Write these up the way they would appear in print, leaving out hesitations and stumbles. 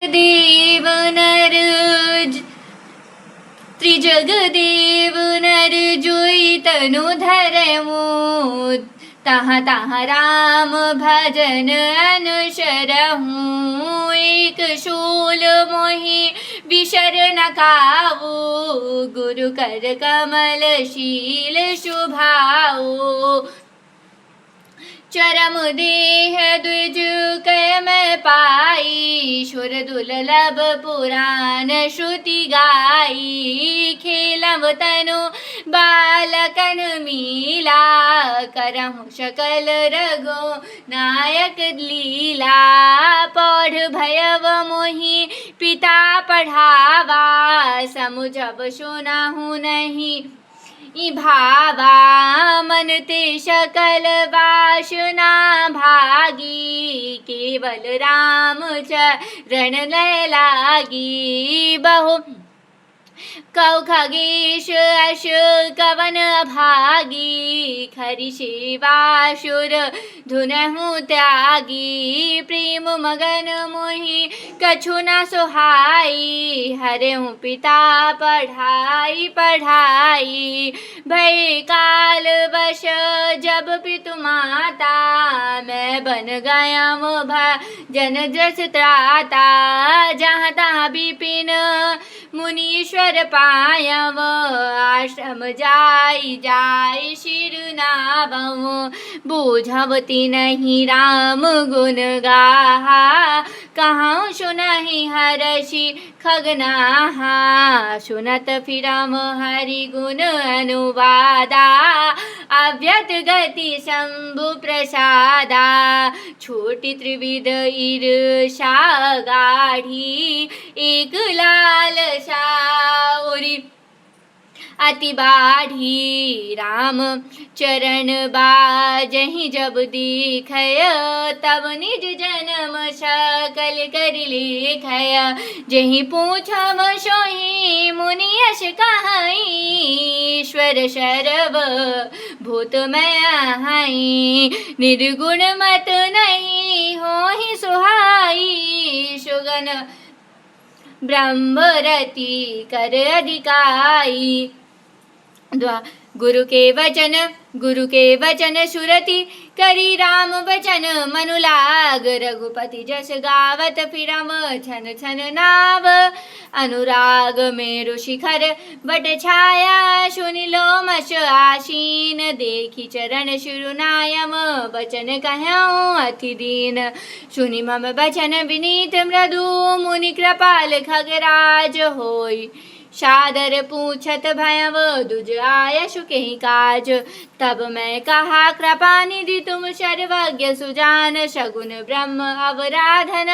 देव नर त्रिजगदेव नर जोई तनु धरमु तहाँ तहाँ राम भजन अनुसरहूँ। एक शूल मोहि विशर न खाऊ गुरु कर कमल शील शुभाऊ। चरम देह द्विज कै मैं पाई सुर दुर्लभ पुराण श्रुति गाई। खेलव तनु बालकन मीला करहु सकल रघु नायक लीला। पढ़ भयव मोहि पिता पढ़ावा समुझब सुनाहु नहीं भावा। मन ते सकल वासना भागी केवल राम चरण लय लागी। बहु कौ खगेश अश कवन भागी खरि सेवासुर धुनहु त्यागी। प्रेम मगन मोहि कछु न सोहाई हरहु पिता पढ़ाई पढ़ाई। भय काल वश जब पितु माता मैं बन गया भजन जस त्राता। जहाँ तहाँ विपिन मुनीश्वर पायव आश्रम जाई जाई शिर नावऊ। बूझवती नहीं राम गुण गाहा कहाँ सुनहि हरषि खगनाहा। सुनत फिरम हरि गुण अनुवादा अव्यत गति शंभु प्रसादा। छोटी त्रिविध ईर्षा गाढ़ी एक लालसा उरी अति बाढ़ी। राम चरण बाजहि जब दिखय तब निज जन्म सकल कर लेखय। जहि पूछम सोहि मुनि यश कहई ईश्वर सर्व भूत मैं आहई। निर्गुण मत नहीं होहि सुहाई सुगन ब्रह्मरति कर अधिकाई। गुरु के वचन सुरति करी राम बचन मनु लाग। रघुपति जस गावत फिरम छन छन नाव अनुराग मेरु शिखर बट छाया। सुनि लोमश आसीन देखी चरण शिरुनायम बचन कहऊँ अति दीन। सुनि मम बचन विनीत मृदु मुनि कृपाल खगराज होई। सादर पूछत भयव दुज आयशु केहि काज। तब मैं कहा कृपा निधि तुम सर्वज्ञ सुजान सगुन ब्रह्म अवराधन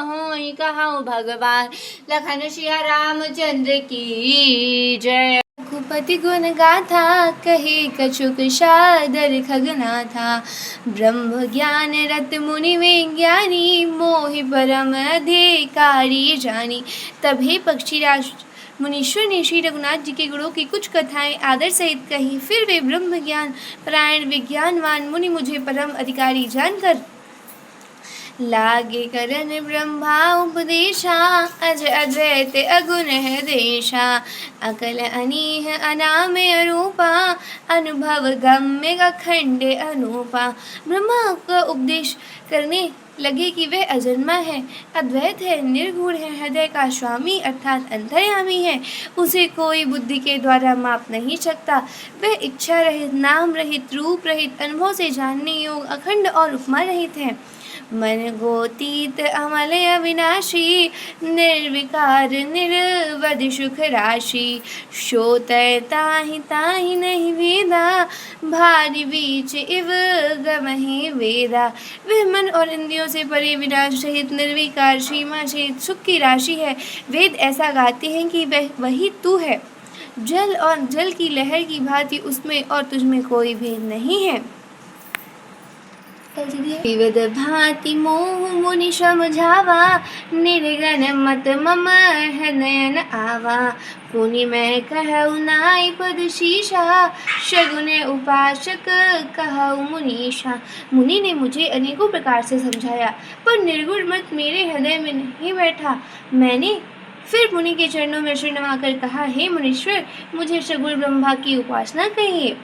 होई कहूँ भगवान। लखन सिया रामचंद्र की जय। रघुपति गुण गाथा कहे कछुक सादर खगनाथा। ब्रह्म ज्ञान रत मुनि विज्ञानी मोहि परम अधिकारी जानी। तभी पक्षीराज मुनीश्वर ने श्री रघुनाथ जी के गुणों की कुछ कथाएं आदर सहित कही। फिर वे ब्रह्म ज्ञान परायण विज्ञानवान मुनि मुझे परम अधिकारी जानकर लागे करन ब्रह्मा उपदेशा। अज अद्वैत अगुण है देशा अकल अनीह अनामय अरूपा। अनुभव गम्य अखंड अनूपा। ब्रह्मा का उपदेश करने लगे कि वह अजन्मा है, अद्वैत है, निर्गुण है, हृदय का स्वामी अर्थात अंतर्यामी है। उसे कोई बुद्धि के द्वारा माप नहीं सकता। वह इच्छा रहित, नाम रहित, रूप रहित, अनुभव से जानने योग्य, अखंड और उपमा रहित है। मन गोतीत अमल अविनाशी निर्विकार निर्वध सुख राशि। सोतय ताहि ताहि नहीं वेदा भारी बीच इव गमहि वेदा। वह मन और इंद्रियों से परे विनाश रहित निर्विकार सीमा सहित सुख की राशि है। वेद ऐसा गाते हैं कि वह वही तू है। जल और जल की लहर की भांति उसमें और तुझमें कोई भेद नहीं है। विविध भांति मोह मुनि समझावा, निर्गन मत मम हृदय न आवा। पुनि मैं कहु नाई पद शीशा, शगुन उपासक कहु मुनीषा। मुनि ने मुझे अनेकों प्रकार से समझाया, पर निर्गुण मत मेरे हृदय में नहीं बैठा। मैंने फिर मुनि के चरणों में सिर नवाकर कहा, हे मुनीश्वर, मुझे सगुण ब्रह्मा की उपासना कहिए।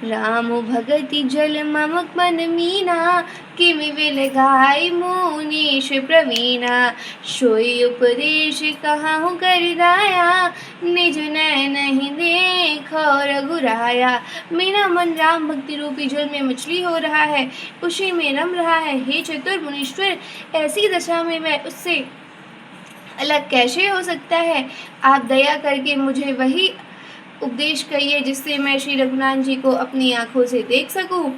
राम भगति जल मम मन मीना, किमि विल गाय मुनीश प्रवीणा। सोई उपदेश कहाहु कर दाया, निज नयन नहीं देखो रघुराया। मेरा मन राम भक्ति रूपी जल में मछली हो रहा है, उसी में रम रहा है। हे चतुर मुनीश्वर, ऐसी दशा में मैं उससे अलग कैसे हो सकता है। आप दया करके मुझे वही उपदेश करिए जिससे मैं श्री रघुनाथ जी को अपनी आंखों से देख सकूं।